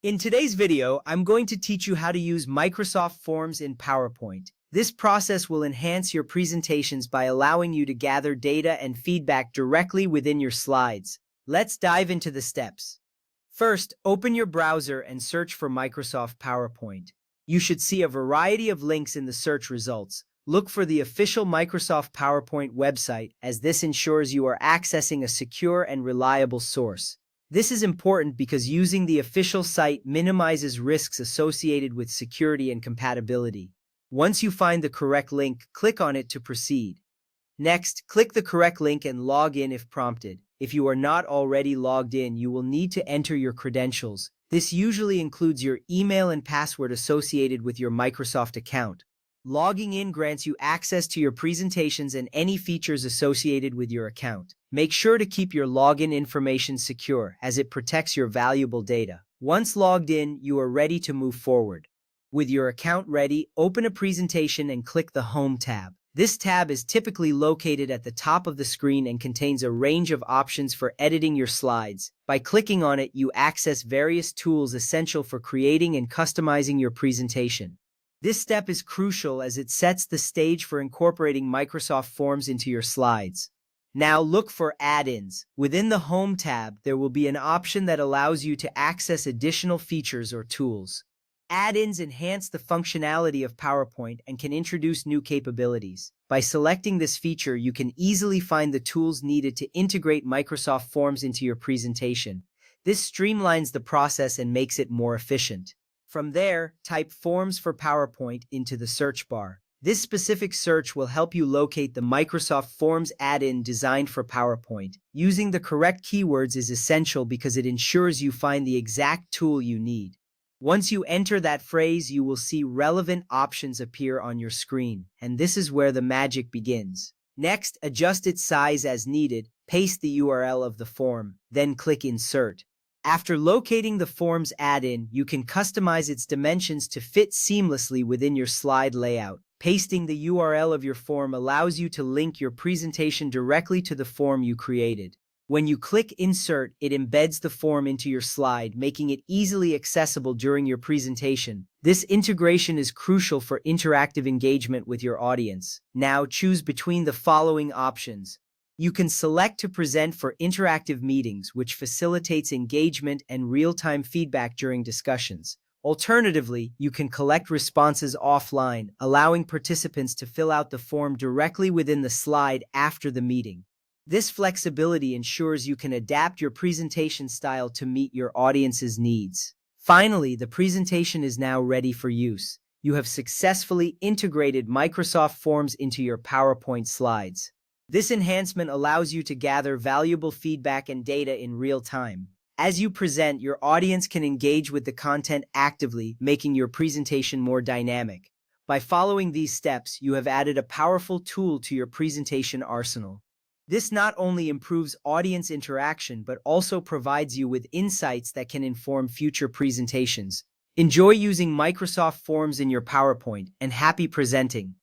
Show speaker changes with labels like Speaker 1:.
Speaker 1: In today's video, I'm going to teach you how to use Microsoft Forms in PowerPoint. This process will enhance your presentations by allowing you to gather data and feedback directly within your slides. Let's dive into the steps. First, open your browser and search for Microsoft PowerPoint. You should see a variety of links in the search results. Look for the official Microsoft PowerPoint website, as this ensures you are accessing a secure and reliable source. This is important because using the official site minimizes risks associated with security and compatibility. Once you find the correct link, click on it to proceed. Next, click the correct link and log in if prompted. If you are not already logged in, you will need to enter your credentials. This usually includes your email and password associated with your Microsoft account. Logging in grants you access to your presentations and any features associated with your account. Make sure to keep your login information secure, as it protects your valuable data. Once logged in, you are ready to move forward. With your account ready, open a presentation and click the Home tab. This tab is typically located at the top of the screen and contains a range of options for editing your slides. By clicking on it, you access various tools essential for creating and customizing your presentation. This step is crucial as it sets the stage for incorporating Microsoft Forms into your slides. Now look for add-ins. Within the Home tab, there will be an option that allows you to access additional features or tools. Add-ins enhance the functionality of PowerPoint and can introduce new capabilities. By selecting this feature, you can easily find the tools needed to integrate Microsoft Forms into your presentation. This streamlines the process and makes it more efficient. From there, type Forms for PowerPoint into the search bar. This specific search will help you locate the Microsoft Forms add-in designed for PowerPoint. Using the correct keywords is essential because it ensures you find the exact tool you need. Once you enter that phrase, you will see relevant options appear on your screen, and this is where the magic begins. Next, adjust its size as needed, paste the URL of the form, then click Insert. After locating the Forms add-in, you can customize its dimensions to fit seamlessly within your slide layout. Pasting the URL of your form allows you to link your presentation directly to the form you created. When you click Insert, it embeds the form into your slide, making it easily accessible during your presentation. This integration is crucial for interactive engagement with your audience. Now choose between the following options. You can select to present for interactive meetings, which facilitates engagement and real-time feedback during discussions. Alternatively, you can collect responses offline, allowing participants to fill out the form directly within the slide after the meeting. This flexibility ensures you can adapt your presentation style to meet your audience's needs. Finally, the presentation is now ready for use. You have successfully integrated Microsoft Forms into your PowerPoint slides. This enhancement allows you to gather valuable feedback and data in real time. As you present, your audience can engage with the content actively, making your presentation more dynamic. By following these steps, you have added a powerful tool to your presentation arsenal. This not only improves audience interaction, but also provides you with insights that can inform future presentations. Enjoy using Microsoft Forms in your PowerPoint, and happy presenting!